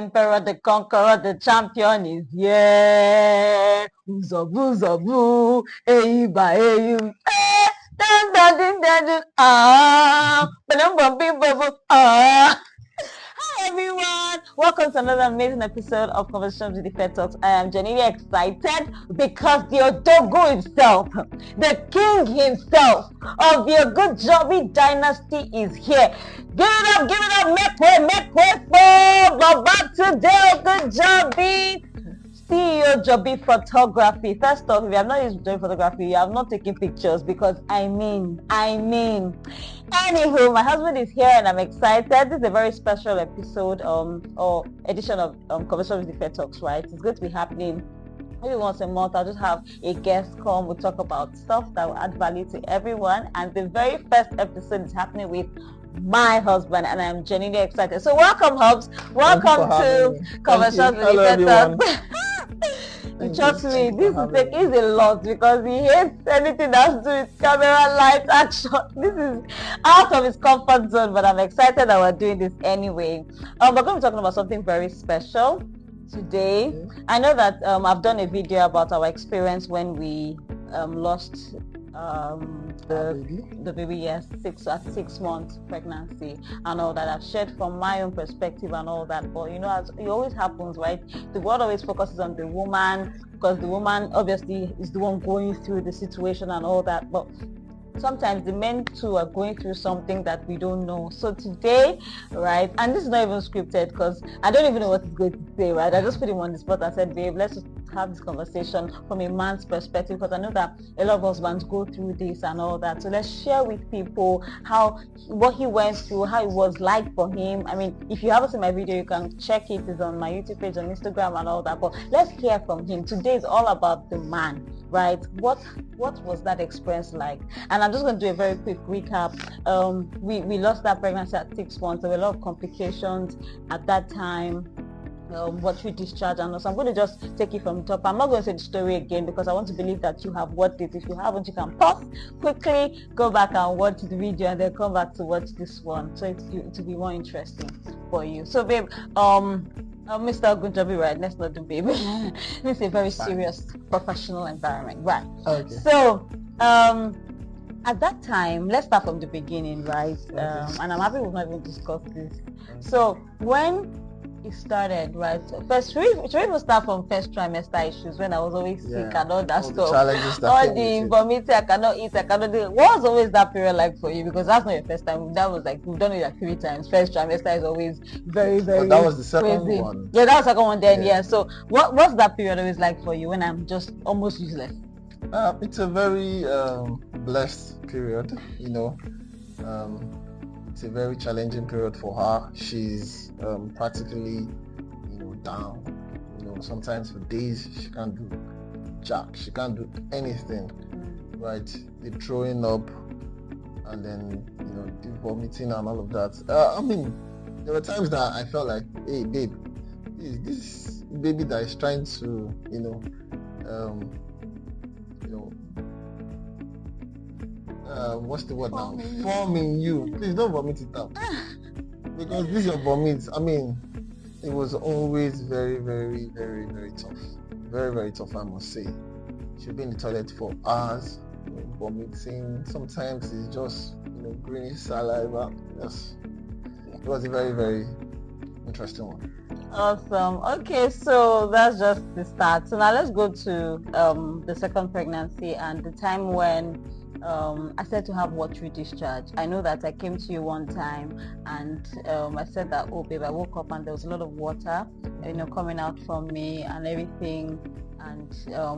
emperor, the conqueror, the champion is here. Uzobu, uzobu, eiba, eyu, dun, dun, dun, dun, dun, ba-dum, bum, bim, bum, bum, Hi everyone, welcome to another amazing episode of Conversations with the Fair Talks. I am genuinely excited because the Odogo himself, the king himself of the Ogunjobi dynasty is here. Give it up, make way for Baba today, Ogunjobi. CEO Jobi Photography. First off, if you have not used Jobi Photography, you have not taken pictures because I mean. Anywho, my husband is here and I'm excited. This is a very special episode or edition of Conversation with the Fair Talks, right? It's going to be happening maybe once a month. I'll just have a guest come. We'll talk about stuff that will add value to everyone. And the very first episode is happening with my husband, and I'm genuinely excited. So welcome, Hubs. Welcome to Conversations with the Fair Talks. Trust me, this is a lot because he hates anything that has to do with camera, light, action. This is out of his comfort zone, but I'm excited that we're doing this anyway. We're going to be talking about something very special today. I know that I've done a video about our experience when we lost the baby, yes, at 6 months pregnancy and all that. I've shared from my own perspective and all that, but you know, as it always happens, right, the world always focuses on the woman because the woman obviously is the one going through the situation and all that, but sometimes the men too are going through something that we don't know. So today, right, and this is not even scripted because I don't even know what he's going to say, right? I just put him on the spot and said, babe, let's just have this conversation from a man's perspective because I know that a lot of husbands go through this and all that. So let's share with people what he went through, how it was like for him. I mean, if you haven't seen my video, you can check it. It's on my YouTube page, on Instagram and all that. But let's hear from him. Today is all about the man, right? What was that experience like? And I'm just going to do a very quick recap. We lost that pregnancy at 6 months. There were a lot of complications at that time. Watery discharge, and so I'm going to just take it from the top. I'm not going to say the story again because I want to believe that you have watched it. If you haven't, you can pause quickly, go back and watch the video, and then come back to watch this one, so it will be more interesting for you. So, babe, Mr. Ogunjobi, right? Let's not do baby. This is a very serious professional environment, right? Okay. So, at that time, let's start from the beginning, right? And I'm happy we've not even discussed this. So, when it started, right? First, should we even start from first trimester issues when I was always sick and all that stuff? All the vomiting, I cannot eat, I cannot do. What was always that period like for you? Because that's not your first time. That was like, we've done it like 3 times. First trimester is always very, very that was the second crazy. one. Yeah, that was the second one then, yeah. So what's that period always like for you when I'm just almost useless? It's a very blessed period, you know. It's a very challenging period for her. She's practically, you know, down. You know, sometimes for days she can't do jack. She can't do anything, right? The throwing up, and then, you know, the vomiting and all of that. I mean, there were times that I felt like, hey, babe, this baby that is trying to, you know, what's the word now? Forming you. Please don't vomit it out. Because this is your vomit. I mean, it was always very, very, very, very tough. Very, very tough, I must say. She'll be in the toilet for hours, you know, vomiting. Sometimes it's just, you know, greenish saliva. Yes. It was a very, very interesting one. Awesome. Okay, so that's just the start. So now let's go to the second pregnancy and the time when I said to have watery discharge. I know that I came to you one time and I said that, oh babe, I woke up and there was a lot of water, you know, coming out from me and everything. And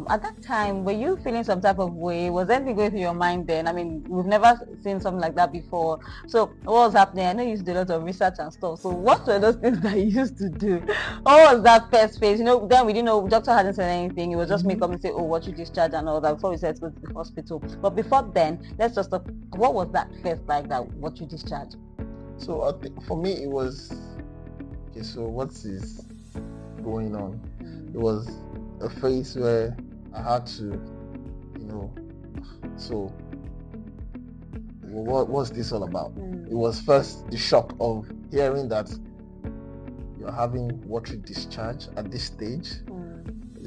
at that time, were you feeling some type of way? Was anything going through your mind then? I mean, we've never seen something like that before. So what was happening? I know you used to do a lot of research and stuff. So what were those things that you used to do? What was that first phase? You know, then we didn't know, doctor hadn't said anything. It was just me coming and say, oh, what you discharge and all that before we said to go to the hospital. But before then, let's just talk, what was that first like, that what you discharge? So I think for me it was, okay, so what is going on? It was a phase where I had to, you know, so what's this all about? It was first the shock of hearing that you're having watery discharge at this stage.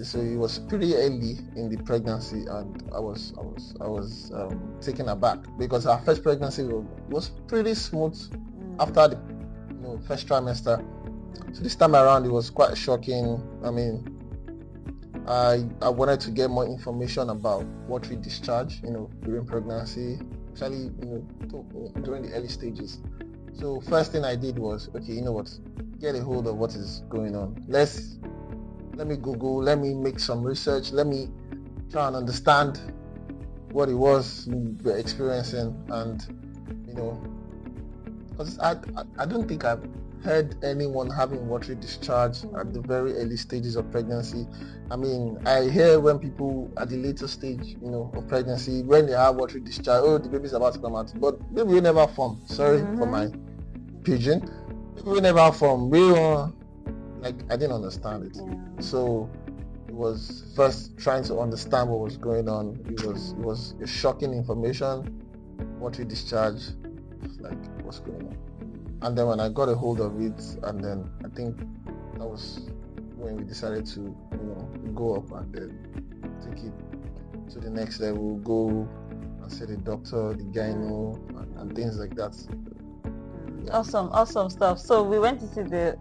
So it was pretty early in the pregnancy, and I was taken aback because our first pregnancy was pretty smooth after the first trimester. So this time around it was quite shocking. I mean, I wanted to get more information about watery discharge, during pregnancy, especially during the early stages. So first thing I did was, okay, get a hold of what is going on. Let me Google, let me make some research, let me try and understand what it was we were experiencing. And because I don't think I've heard anyone having watery discharge at the very early stages of pregnancy. I mean, I hear when people at the later stage, of pregnancy, when they have watery discharge, oh, the baby's about to come out, but baby will never form. Sorry for my pigeon. Baby will never form. I didn't understand it. So it was first trying to understand what was going on. It was a shocking information. Watery discharge, what's going on? And then when I got a hold of it, and then I think that was when we decided to, go up and then take it to the next level, go and see the doctor, the gyno, and things like that. Yeah. Awesome stuff. So we went to see it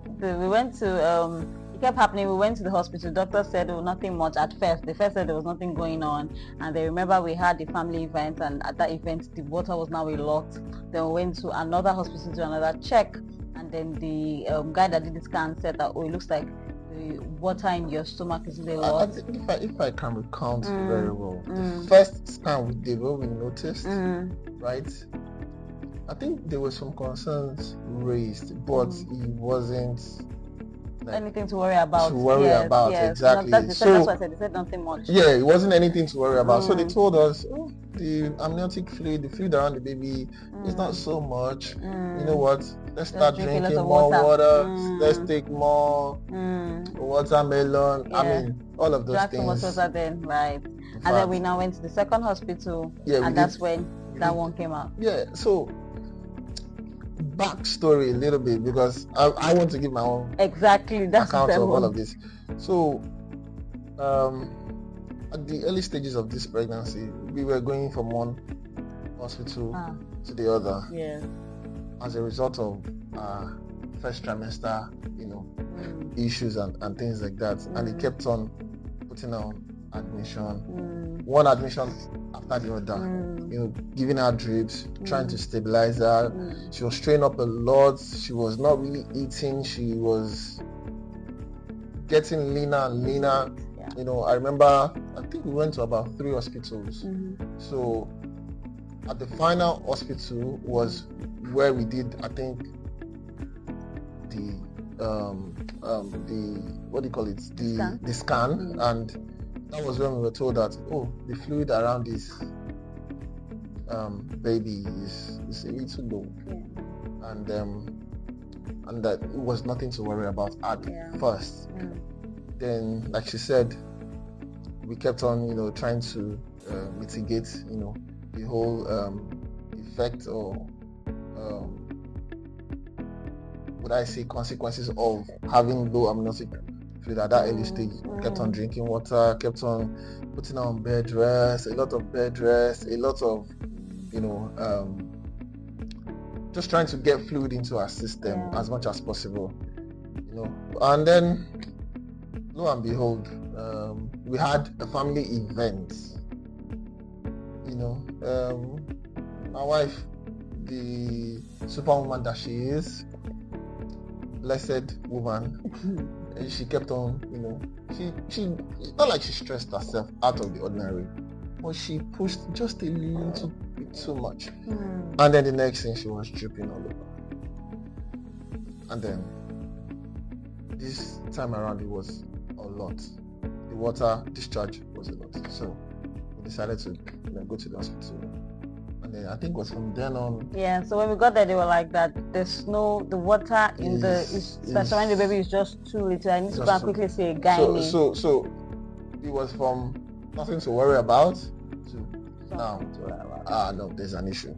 kept happening. We went to the hospital. Doctor said there was nothing much at first. They first said there was nothing going on, and they remember we had the family event, and at that event the water was now a lot. Then we went to another hospital to do another check, and then the guy that did the scan said that, it looks like the water in your stomach is a lot. I think if I can recount very well, the first scan we did, where we noticed, right? I think there were some concerns raised, but it wasn't anything to worry about. Yes. Exactly. That's what I said. They said nothing much. Yeah, it wasn't anything to worry about. So they told us, the amniotic fluid, the fluid around the baby, is not so much. You know what? Let's start drinking more water. Let's take more watermelon. Yeah. I mean, all of those things. Drank so much water then, right? And then we now went to the second hospital, and that's when that one came out. Yeah. So backstory a little bit, because I want to give my own account of all of this. So at the early stages of this pregnancy, we were going from one hospital to the other, as a result of first trimester issues and things like that. And they kept on putting on admission, one admission after the other, giving her drips, trying to stabilize her. She was strained up a lot. She was not really eating. She was getting leaner and leaner. I remember, I think we went to about 3 hospitals. So at the final hospital was where we did, I think, the what do you call it? The scan. And that was when we were told that, the fluid around this baby is a little low, and that it was nothing to worry about at first. Then, like she said, we kept on, trying to mitigate, the whole effect, or would I say consequences of having low amniotic fluid at that early stage. Kept on drinking water, kept on putting on bed rest, a lot of bed rest, a lot of, just trying to get fluid into our system as much as possible, And then, lo and behold, we had a family event. My wife, the superwoman that she is, blessed woman, and she kept on, she not like she stressed herself out of the ordinary, but she pushed just a little bit too much. And then the next thing, she was dripping all over. And then this time around, it was a lot. The water discharge was a lot. So we decided to go to the hospital. And then I think it was from then on. Yeah, so when we got there, they were like that the water in surrounding the baby is just too little. I need to go and quickly see a gynae. So it was from nothing to worry about to now. No, there's an issue.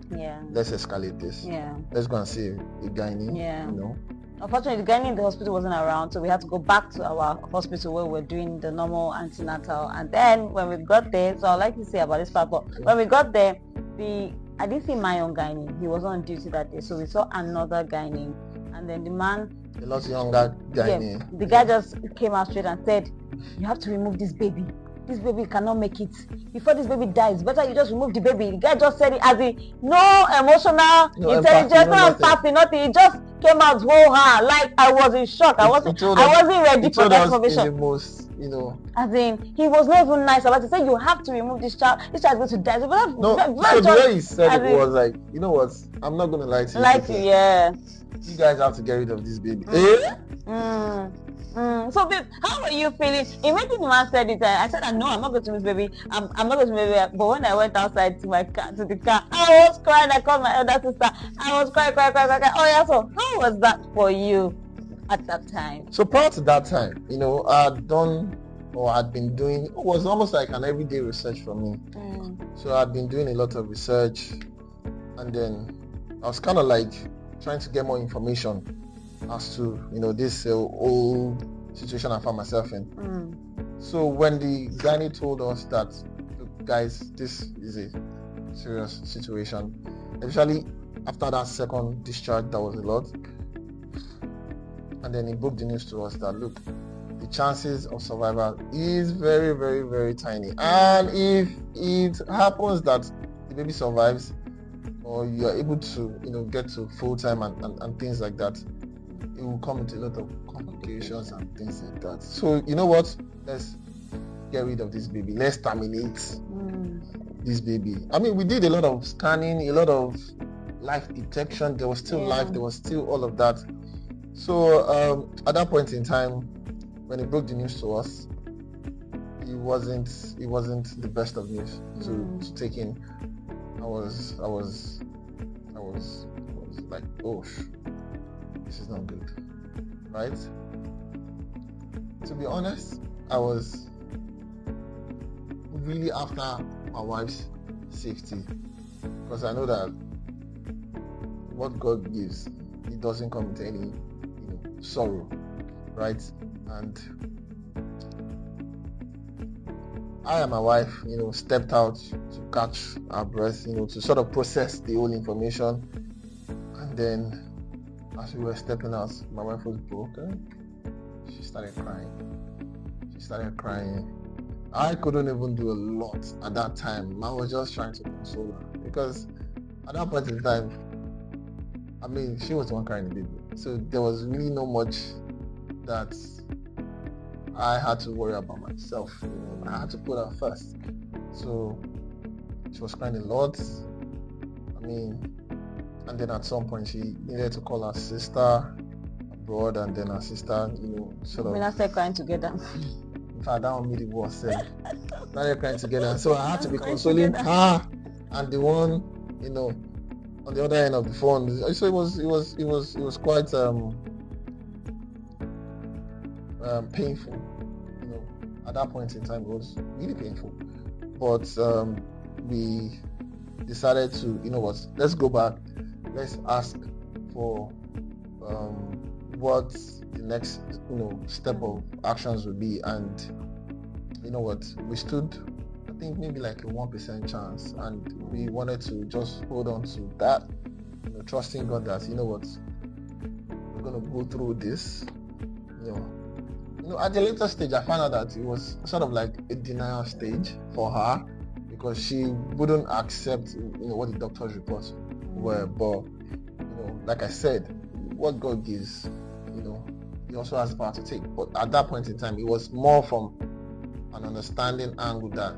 Let's escalate this. Let's go and see a gynae. Unfortunately, the gynae in the hospital wasn't around, so we had to go back to our hospital where we're doing the normal antenatal. And then when we got there, so I'd like to say about this part, but when we got there, I didn't see my own gynae. He was on duty that day, so we saw another gynae. And then the man, A lot younger gynae. yeah, the guy just came out straight and said, "You have to remove this baby. This baby cannot make it. Before this baby dies, better you just remove the baby." The guy just said it as in no emotional intelligence, no empathy, nothing. He just came out whole hard. Like I was in shock. I wasn't ready for that information. In the most, as in he was not even nice about it. He said you have to remove this child. This child is going to die. So the way he said it was like, you know what? I'm not gonna lie to you. Like yeah. You guys have to get rid of this baby. So babe, how were you feeling? Immediately the man said it, I said, no, I'm not going to miss baby. I'm not going to miss baby. But when I went outside to the car, I was crying. I called my elder sister. I was crying. Oh yeah, so how was that for you at that time? So prior to that time, I'd been doing, it was almost like an everyday research for me. So I'd been doing a lot of research, and then I was kind of like trying to get more information as to this whole situation I found myself in. So when the gynae told us that, look, guys, this is a serious situation, especially after that second discharge, that was a lot. And then he broke the news to us that, look, the chances of survival is very, very, very tiny. And if it happens that the baby survives, or you are able to get to full time and things like that, it will come with a lot of complications and things like that. So you know what? Let's get rid of this baby. Let's terminate this baby. I mean, we did a lot of scanning, a lot of life detection. There was still life. There was still all of that. So at that point in time, when he broke the news to us, it wasn't the best of news to take in. I was like, oh, this is not good, right? To be honest, I was really after my wife's safety, because I know that what God gives, it doesn't come with any sorrow, right? And I and my wife, stepped out to catch our breath, to sort of process the whole information. And then as we were stepping out, my wife was broken. She started crying. I couldn't even do a lot at that time. I was just trying to console her, because at that point in time, I mean, she was the one crying the baby. So there was really no much that I had to worry about myself. I had to put her first. So she was crying a lot. I mean, and then at some point she needed to call her sister abroad, and then her sister, sort of. We started crying together. In fact, that one made it worse. Started crying together. So I had to be consoling her and the one, on the other end of the phone. So it was quite painful. At that point in time, it was really painful. But we decided to, let's go back. Let's ask for what the next, step of actions would be. And you know what? We stood, I think, maybe like a 1% chance, and we wanted to just hold on to that, trusting God that, we're gonna go through this. At the later stage, I found out that it was sort of like a denial stage for her, because she wouldn't accept, what the doctor's reports were. But, like I said, what God gives, He also has the power to take. But at that point in time, it was more from an understanding angle that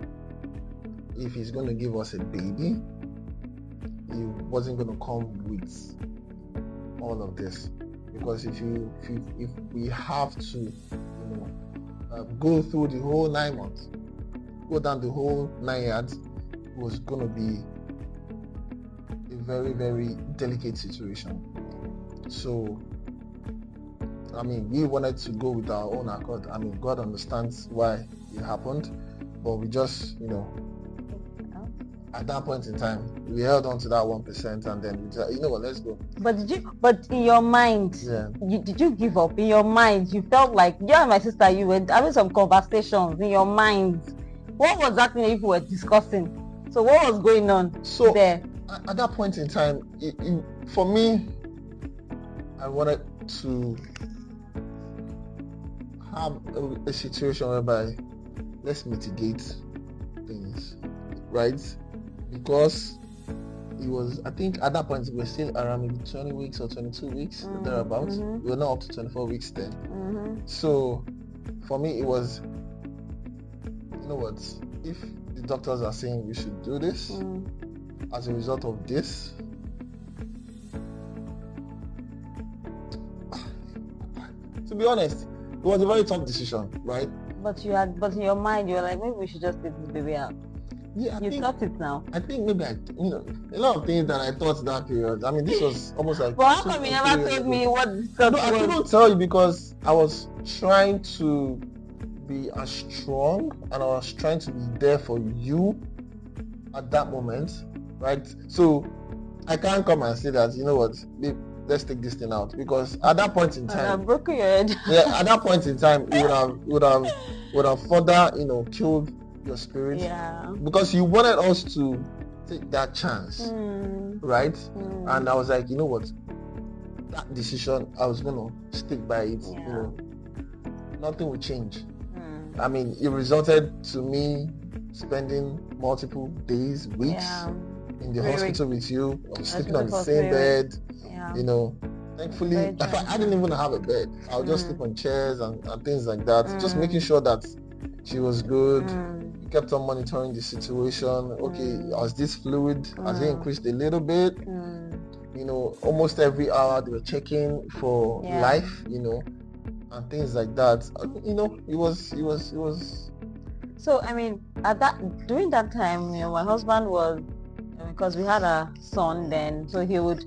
if He's going to give us a baby, He wasn't going to come with all of this. Because if we have to go through the whole 9 months, go down the whole 9 yards, it was going to be a very, very delicate situation. So, I mean, we wanted to go with our own accord. I mean, God understands why it happened, but we just, at that point in time, we held on to that 1%, and then we said, you know what, let's go. But in your mind, did you give up? In your mind, you felt like you and my sister, you were having some conversations in your mind. What was happening if we were discussing? So what was going on there? At that point in time, for me, I wanted to have a situation whereby let's mitigate things, right? Because it was, I think at that point we were still around maybe 20 weeks or 22 weeks, thereabouts. We were not up to 24 weeks then. So for me, it was, you know what, if the doctors are saying we should do this as a result of this, to be honest, it was a very tough decision, right? But in your mind, you were like, maybe we should just take this baby out. Yeah, you thought it now. I think maybe a lot of things that I thought that period. I mean, this was almost like. But how come you never told me what this thought was? I couldn't tell you because I was trying to be as strong and I was trying to be there for you at that moment, right? So I can't come and say that, you know what, babe, let's take this thing out, because at that point in time, I've broken your head. Yeah, at that point in time, it would have further, killed your spirit. Yeah. Because you wanted us to take that chance, right? And I was like, you know what, that decision, I was gonna stick by it. Yeah. Nothing will change. I mean, it resulted to me spending multiple days, weeks in the hospital with you, sleeping on the same bed. Thankfully, I didn't even have a bed. I would just sleep on chairs and things like that, just making sure that she was good. We kept on monitoring the situation. Okay, has this fluid, has it increased a little bit? Almost every hour they were checking for life, and things like that. It was. So I mean, during that time, my husband was, because we had a son then, so he would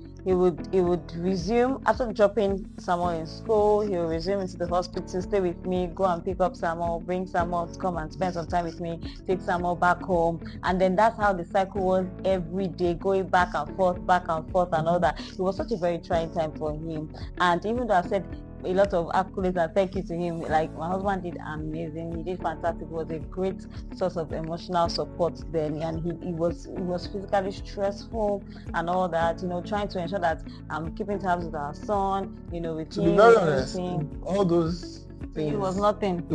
resume after dropping Samuel in school. He would resume into the hospital, stay with me, go and pick up Samuel, bring Samuel to come and spend some time with me, take Samuel back home, and then that's how the cycle was every day, going back and forth and all that. It was such a very trying time for him, and even though I said a lot of accolades and thank you to him, like my husband did amazing, he did fantastic, he was a great source of emotional support then, and he was physically stressful and all that, trying to ensure that I'm keeping tabs with our son, with him. To be very honest, all those things, it was nothing.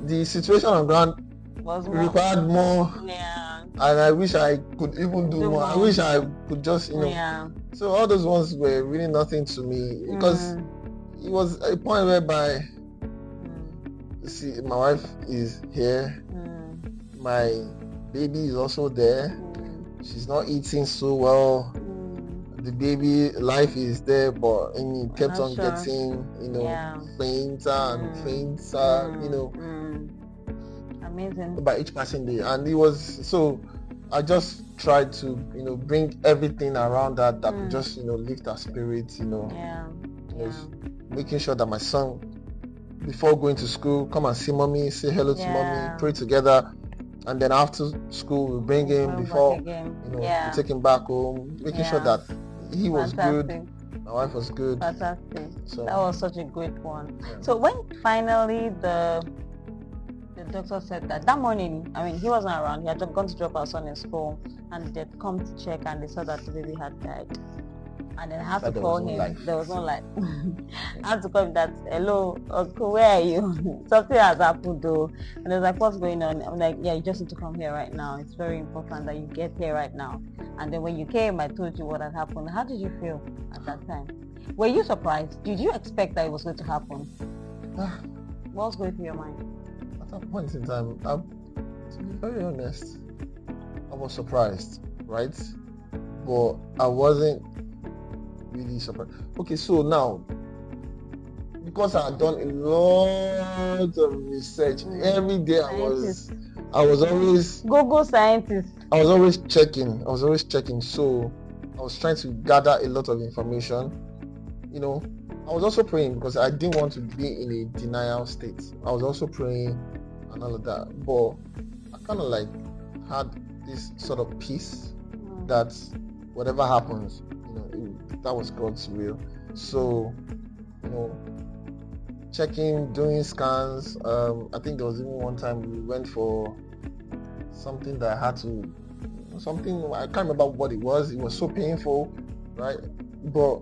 The situation on ground required more. And I wish I could even do more. I wish I could just, So all those ones were really nothing to me, because it was a point whereby, see, my wife is here, my baby is also there. She's not eating so well. The baby life is there, but it kept on getting, fainter and fainter, Amazing. By each passing day, and it was so. I just tried to, bring everything around that could just, lift our spirits, making sure that my son, before going to school, come and see mommy, say hello to mommy, pray together, and then after school we bring him before, we take him back home, making sure that he was good. My wife was good. Fantastic. So that was such a great one. So when finally the doctor said that morning, he wasn't around, he had just gone to drop our son in school, and they'd come to check and they saw that the baby had died. And then I had to call him. There was no light. I had to call him that, hello, uncle, where are you? Something has happened though. And they was like, what's going on? I'm like, yeah, you just need to come here right now. It's very important that you get here right now. And then when you came, I told you what had happened. How did you feel at that time? Were you surprised? Did you expect that it was going to happen? What was going through your mind? At that point in time, to be very honest, I was surprised, right? But I wasn't really surprised. Okay, so now, because I had done a lot of research, every day I was always Google scientist. I was always checking. So I was trying to gather a lot of information. I was also praying because I didn't want to be in a denial state. I was also praying and all of that. But I kind of had this sort of peace that whatever happens, that was God's will. So, checking, doing scans. I think there was even one time we went for something that I had to, I can't remember what it was. It was so painful, right? But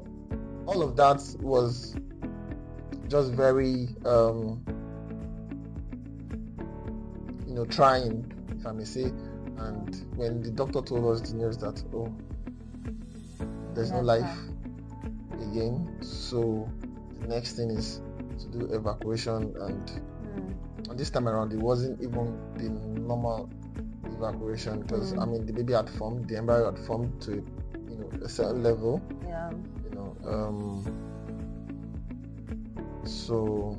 all of that was just very, trying, if I may say. And when the doctor told us the news that, there's no life again, so the next thing is to do evacuation, and this time around it wasn't even the normal evacuation, because the baby had formed, the embryo had formed to a certain level, so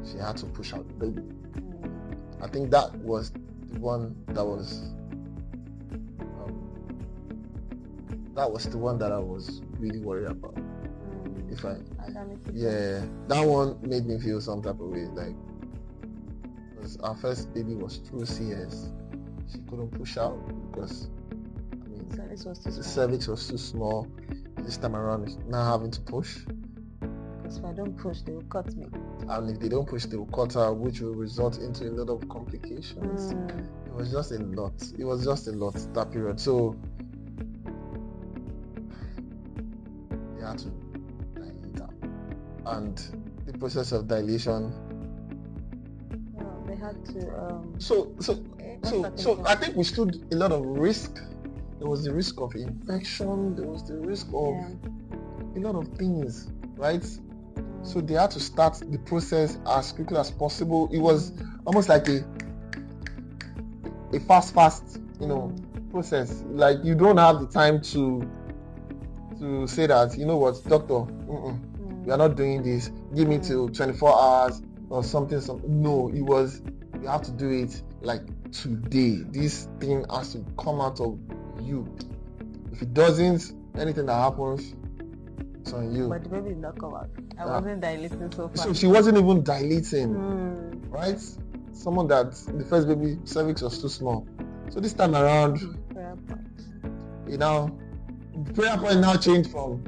she had to push out the baby. I think that was the one that was the one that I was really worried about. That one made me feel some type of way, like, because our first baby was through CS. She couldn't push out because the cervix was too small. This time around, now having to push. Because if I don't push, they will cut me. And if they don't push, they will cut her, which will result into a lot of complications. It was just a lot. It was just a lot that period. So they had to dilate her. And the process of dilation. They had to. So I think we stood a lot of risk. There was the risk of infection. There was the risk of a lot of things, right? So they had to start the process as quickly as possible. It was almost like a fast, process. Like, you don't have the time to say that, what, doctor, we are not doing this. Give me till 24 hours or something. No, it was, you have to do it like today. This thing has to come out of you. If it doesn't, anything that happens, it's on you. But the baby did not come out. I wasn't dilating so far. So she wasn't even dilating, right? Someone that the first baby cervix was too small. So this time around, prayer point. The prayer point now changed from,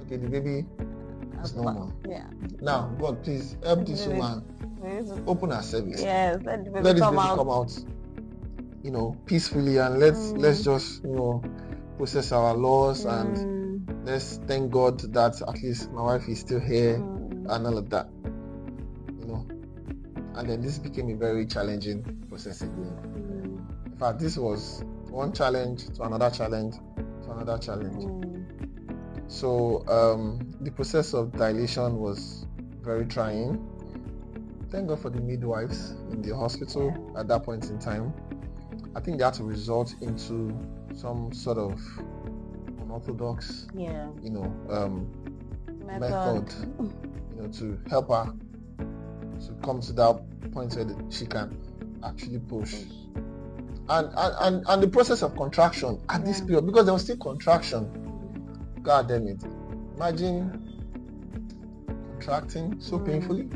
okay, the baby is normal. Yeah. Now, God, please help this woman open her cervix. Yes, let this baby come out. Peacefully, and let's just process our loss, and let's thank God that at least my wife is still here, and all of that. And then this became a very challenging process again. In fact, this was one challenge to another challenge to another challenge. So the process of dilation was very trying. Thank God for the midwives in the hospital at that point in time. I think they had to resort into some sort of unorthodox, method, to help her to come to that point where she can actually push. And the process of contraction at this period, because there was still contraction. God damn it! Imagine contracting so painfully.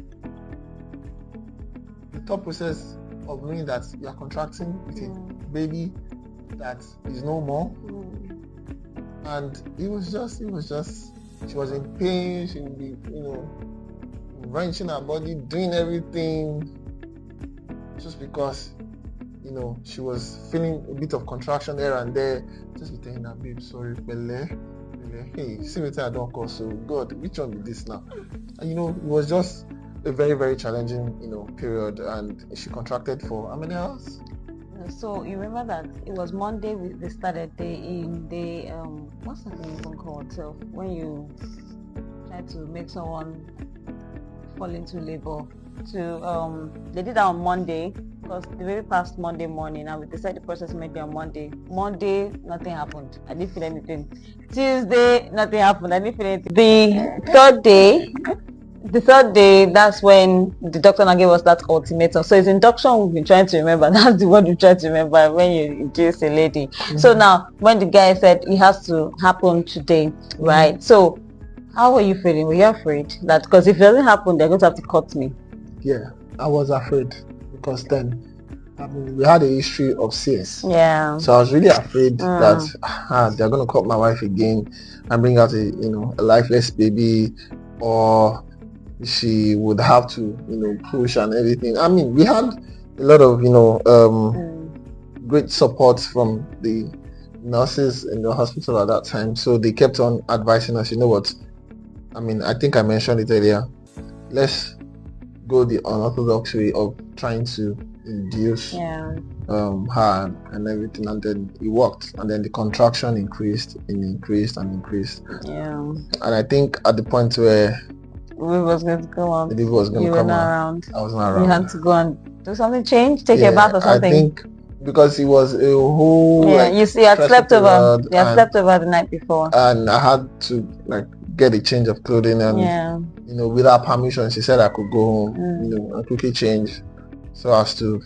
The thought process of knowing that you are contracting with a baby that is no more, and it was just she was in pain. She would be wrenching her body, doing everything just because she was feeling a bit of contraction here and there. Just be telling her, babe, sorry, Bele, hey, see what I don't call, so God, which one is this now? And it was just a very, very challenging period, and she contracted for how many hours? So you remember that it was Monday they started what's that thing even called? So when you try to make someone fall into labor, they did that on Monday, because the very past Monday morning, and we decided the process might be on Monday. Monday, nothing happened. I didn't feel anything. Tuesday, nothing happened. I didn't feel anything. The third day, that's when the doctor now gave us that ultimatum. So it's induction we've been trying to remember. That's the word we try to remember when you induce a lady. So now, when the guy said it has to happen today, right? So how were you feeling? Were you afraid that, because if it doesn't happen, they're going to have to cut me? Yeah, I was afraid, because then I mean, we had a history of CS. Yeah. So I was really afraid that they're going to cut my wife again and bring out a lifeless baby, or she would have to, push and everything. I mean, we had a lot of, great support from the nurses in the hospital at that time. So they kept on advising us, you know what? I mean, I think I mentioned it earlier. Let's go the unorthodox way of trying to induce her and everything, and then it worked, and then the contraction increased. Yeah. And I think at the point where the baby was going to come out, the baby was going to come out, around. I was not around. You had to go and do something, take a bath or something. I think because it was a whole you had slept over. You had slept over the night before, and I had to get a change of clothing, and without permission, she said I could go home, and quickly change, so as to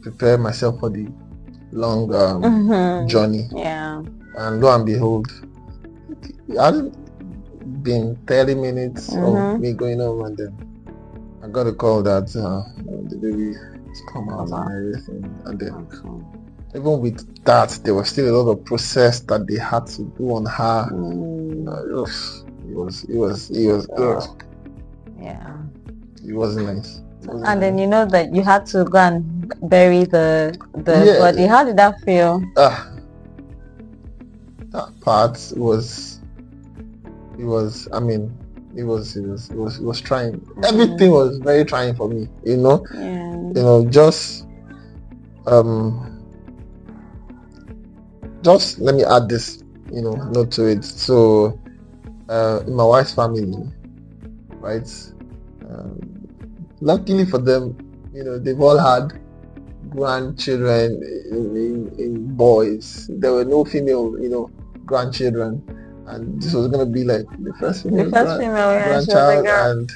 prepare myself for the long journey. Yeah. And lo and behold, it hadn't been 30 minutes of me going home, and then I got a call that the baby has come out and everything. And then even with that, there was still a lot of process that they had to do on her. It was yeah. It wasn't nice. And then you know that you had to go and bury the body. How did that feel? That part was trying. Everything was very trying for me, just let me add this note to it. So in my wife's family, right, luckily for them, they've all had grandchildren in boys. There were no female grandchildren, and this was going to be like the first female grandchild, and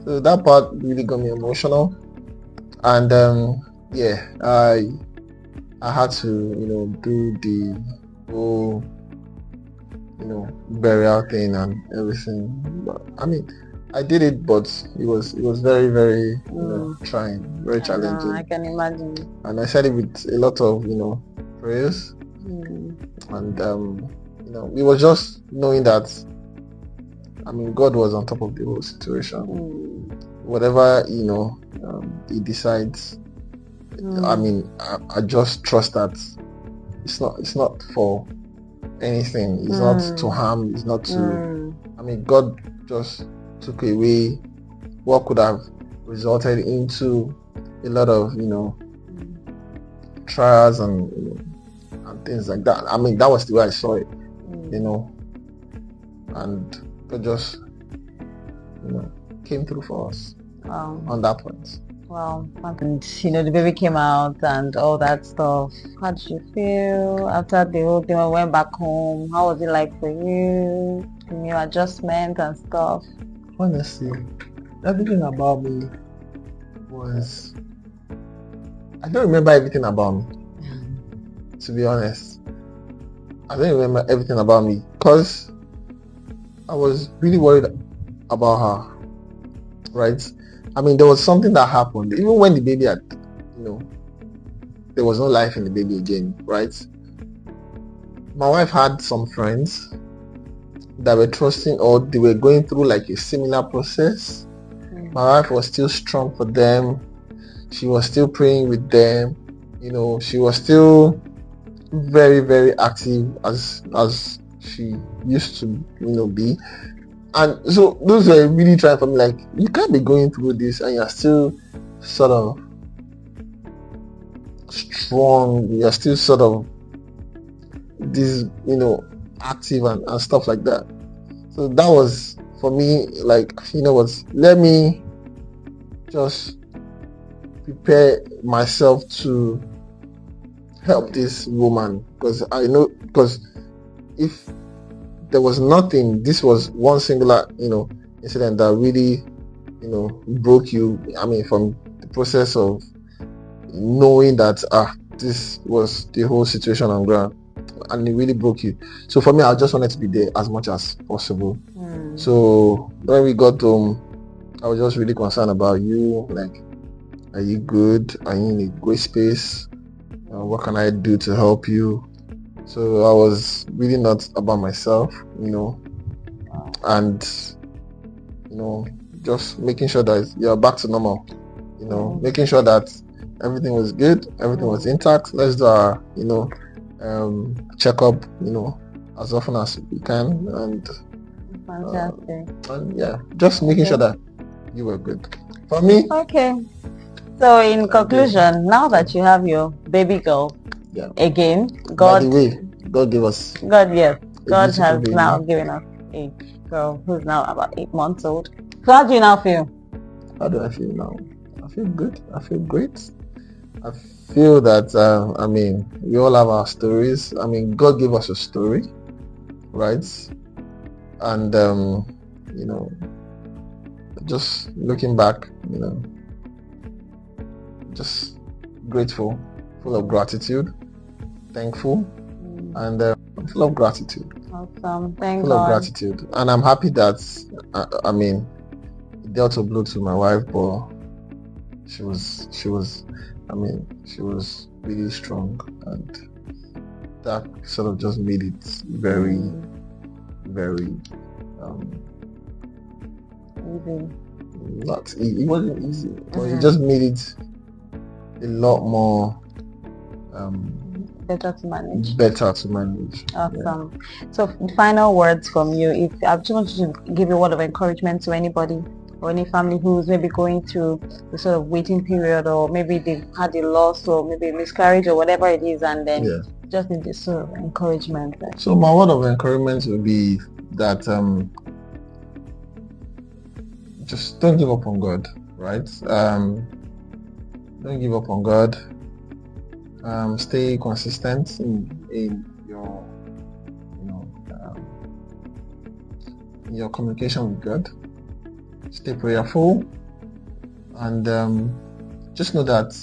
so that part really got me emotional. And I had to do the whole burial thing and everything. But I mean, I did it, but it was very, very trying, very challenging. I can imagine. And I said it with a lot of prayers, and it was just knowing that God was on top of the whole situation. Whatever He decides, I just trust that it's not for anything. It's not to harm. It's not to. God just took away what could have resulted into a lot of trials and things like that. That was the way I saw it, and God just came through for us on that point. Wow. And the baby came out and all that stuff. How did you feel after the whole thing? I went back home. How was it like for you? Your adjustment and stuff? Honestly, everything about me was... I don't remember everything about me. To be honest, I don't remember everything about me because I was really worried about her, right? There was something that happened even when the baby had, there was no life in the baby again, right? My wife had some friends that were trusting, or they were going through like a similar process. My wife was still strong for them. She was still praying with them. She was still very, very active as she used to, be. And so those were really trying for me, like, you can't be going through this and you're still sort of strong, you're still sort of this, active and stuff like that. So that was for me, like, let me just prepare myself to help this woman, because if there was nothing, this was one singular incident that really broke you, from the process of knowing that this was the whole situation on ground, and it really broke you. So for me, I just wanted to be there as much as possible. So when we got home, I was just really concerned about you, like Are you good? Are you in a great space? What can I do to help you? So I was really not about myself, and just making sure that you're back to normal, making sure that everything was good, everything was intact. Let's do our, checkup, as often as we can, and Fantastic. and yeah, just making sure that you were good. For me. Okay. So in conclusion, now that you have your baby girl, again, God. By the way, God gave us. God, yes, God has baby. now given us a girl who's now about 8 months old. So how do you now feel? How do I feel now? I feel good. I feel great. I feel that we all have our stories. God gave us a story, right? And just looking back, just grateful, full of gratitude, thankful, and full of gratitude. Awesome. Thank full God. Of gratitude, and I'm happy that it dealt a blow to my wife, but she was really strong, and that sort of just made it very, very easy. Not easy. It wasn't easy, but it just made it a lot more better to manage. Yeah. Awesome. So final words from you. If I just want you to give a word of encouragement to anybody or any family who's maybe going through the sort of waiting period, or maybe they've had a loss or maybe a miscarriage or whatever it is, and then just need this sort of encouragement. So my word of encouragement would be that just don't give up on God, right? Don't give up on God. Stay consistent in your in your communication with God. Stay prayerful, and just know that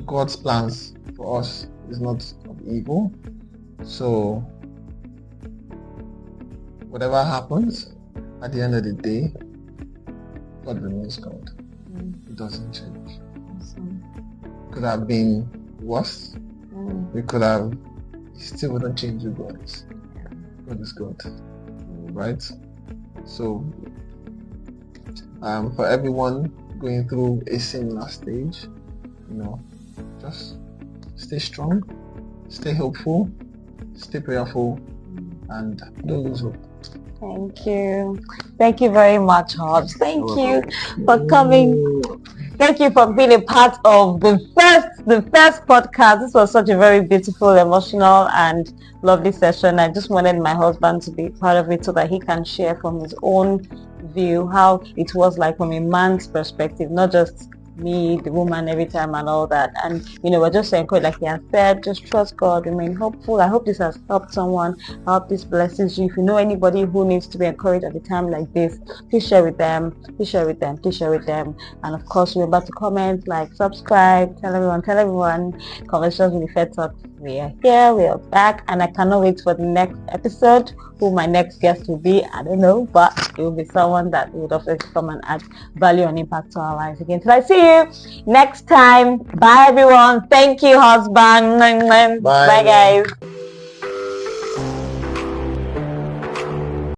God's plans for us is not of evil. So whatever happens, at the end of the day, God remains God. It doesn't change. Awesome. Could have been worse. We could have. It still wouldn't change who God is. God is God, right? So, for everyone going through a similar stage, just stay strong, stay hopeful, stay prayerful, and don't lose hope. Thank you very much, Hobbs. Thank you for coming. Thank you for being a part of the first podcast. This was such a very beautiful, emotional, and lovely session. I just wanted my husband to be part of it so that he can share from his own view how it was like from a man's perspective, not just me, the woman, every time and all that. And we're just encouraged, like he has said, just trust God, remain hopeful. I hope this has helped someone. I hope this blesses you. If you know anybody who needs to be encouraged at a time like this, please share with them. And of course, remember to comment, like, subscribe, tell everyone. Conversations with the Fed Talk. We are here, we are back, and I cannot wait for the next episode. Who my next guest will be, I don't know, but it will be someone that would obviously come and add value and impact to our lives again. Till I see you next time. Bye everyone. Thank you, husband. Bye guys.